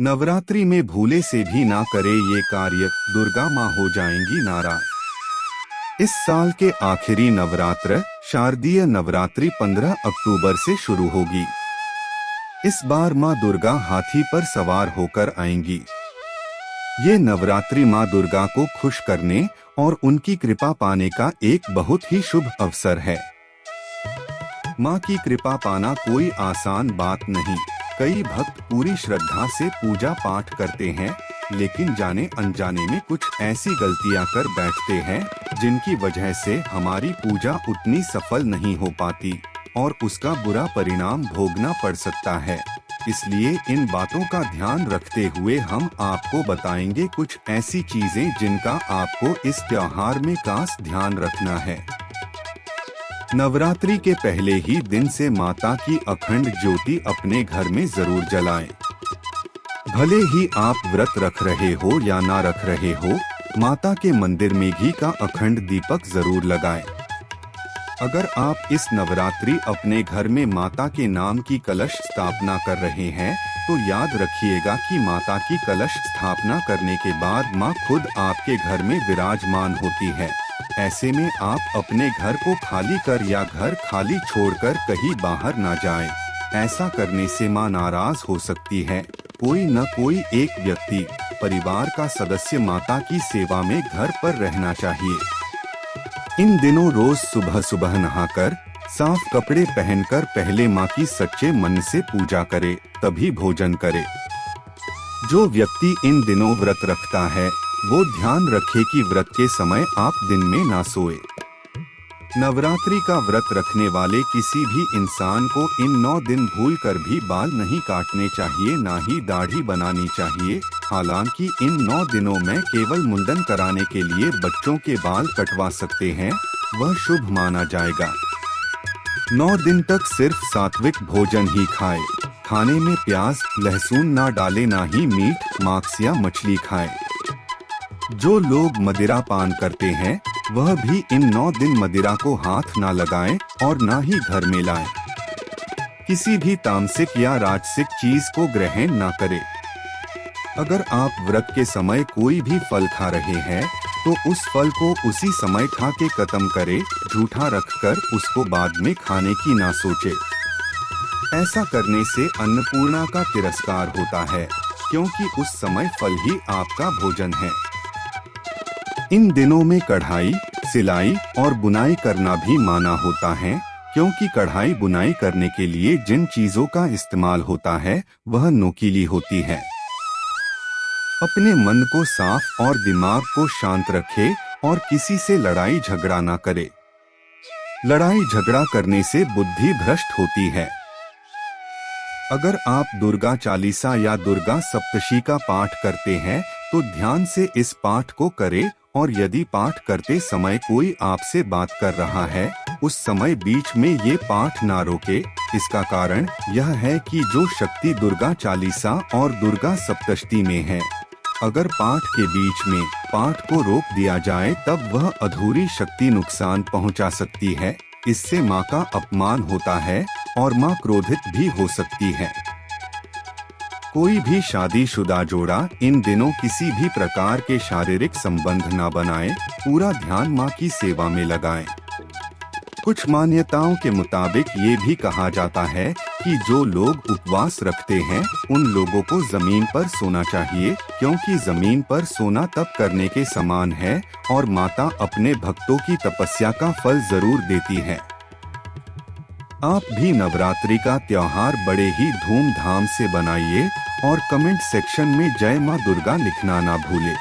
नवरात्रि में भूले से भी ना करे ये कार्य, दुर्गा माँ हो जाएंगी नाराज। इस साल के आखिरी नवरात्र शारदीय नवरात्रि 15 अक्टूबर से शुरू होगी। इस बार माँ दुर्गा हाथी पर सवार होकर आएंगी। ये नवरात्रि माँ दुर्गा को खुश करने और उनकी कृपा पाने का एक बहुत ही शुभ अवसर है। माँ की कृपा पाना कोई आसान बात नहीं। कई भक्त पूरी श्रद्धा से पूजा पाठ करते हैं, लेकिन जाने अनजाने में कुछ ऐसी गलतियां कर बैठते हैं जिनकी वजह से हमारी पूजा उतनी सफल नहीं हो पाती और उसका बुरा परिणाम भोगना पड़ सकता है। इसलिए इन बातों का ध्यान रखते हुए हम आपको बताएंगे कुछ ऐसी चीजें जिनका आपको इस त्योहार में खास ध्यान रखना है। नवरात्रि के पहले ही दिन से माता की अखंड ज्योति अपने घर में जरूर जलाएं। भले ही आप व्रत रख रहे हो या ना रख रहे हो, माता के मंदिर में घी का अखंड दीपक जरूर लगाएं। अगर आप इस नवरात्रि अपने घर में माता के नाम की कलश स्थापना कर रहे हैं, तो याद रखिएगा कि माता की कलश स्थापना करने के बाद माँ खुद आपके घर में विराजमान होती है। ऐसे में आप अपने घर को खाली कर या घर खाली छोड़कर कहीं बाहर ना जाएं। ऐसा करने से माँ नाराज हो सकती है। कोई न कोई एक व्यक्ति, परिवार का सदस्य माता की सेवा में घर पर रहना चाहिए। इन दिनों रोज सुबह सुबह नहाकर साफ कपड़े पहनकर पहले माँ की सच्चे मन से पूजा करे, तभी भोजन करे। जो व्यक्ति इन दिनों व्रत रखता है वो ध्यान रखे कि व्रत के समय आप दिन में ना सोए। नवरात्रि का व्रत रखने वाले किसी भी इंसान को इन 9 दिन भूलकर भी बाल नहीं काटने चाहिए, ना ही दाढ़ी बनानी चाहिए। हालांकि इन 9 दिनों में केवल मुंडन कराने के लिए बच्चों के बाल कटवा सकते हैं, वह शुभ माना जाएगा। 9 दिन तक सिर्फ सात्विक भोजन ही खाए। खाने में प्याज लहसुन ना डाले, ना ही मीट मांस या मछली खाए। जो लोग मदिरा पान करते हैं वह भी इन 9 दिन मदिरा को हाथ ना लगाएं और ना ही घर में लाएं। किसी भी तामसिक या राजसिक चीज को ग्रहण ना करें। अगर आप व्रत के समय कोई भी फल खा रहे हैं तो उस फल को उसी समय खा के खत्म करें। झूठा रखकर उसको बाद में खाने की ना सोचे। ऐसा करने से अन्नपूर्णा का तिरस्कार होता है, क्योंकि उस समय फल ही आपका भोजन है। इन दिनों में कढ़ाई, सिलाई और बुनाई करना भी माना होता है, क्योंकि कढ़ाई बुनाई करने के लिए जिन चीजों का इस्तेमाल होता है वह नोकीली होती है। अपने मन को साफ और दिमाग को शांत रखे और किसी से लड़ाई झगड़ा ना करे। लड़ाई झगड़ा करने से बुद्धि भ्रष्ट होती है। अगर आप दुर्गा चालीसा या दुर्गा सप्तशी का पाठ करते हैं तो ध्यान से इस पाठ को करें, और यदि पाठ करते समय कोई आपसे बात कर रहा है उस समय बीच में ये पाठ ना रोके। इसका कारण यह है कि जो शक्ति दुर्गा चालीसा और दुर्गा सप्तशती में है, अगर पाठ के बीच में पाठ को रोक दिया जाए तब वह अधूरी शक्ति नुकसान पहुंचा सकती है। इससे माँ का अपमान होता है और माँ क्रोधित भी हो सकती है। कोई भी शादीशुदा जोड़ा इन दिनों किसी भी प्रकार के शारीरिक संबंध न बनाए। पूरा ध्यान माँ की सेवा में लगाएं। कुछ मान्यताओं के मुताबिक ये भी कहा जाता है कि जो लोग उपवास रखते हैं उन लोगों को जमीन पर सोना चाहिए, क्योंकि जमीन पर सोना तप करने के समान है और माता अपने भक्तों की तपस्या का फल जरूर देती है। आप भी नवरात्रि का त्योहार बड़े ही धूमधाम से बनाइए और कमेंट सेक्शन में जय मां दुर्गा लिखना ना भूले।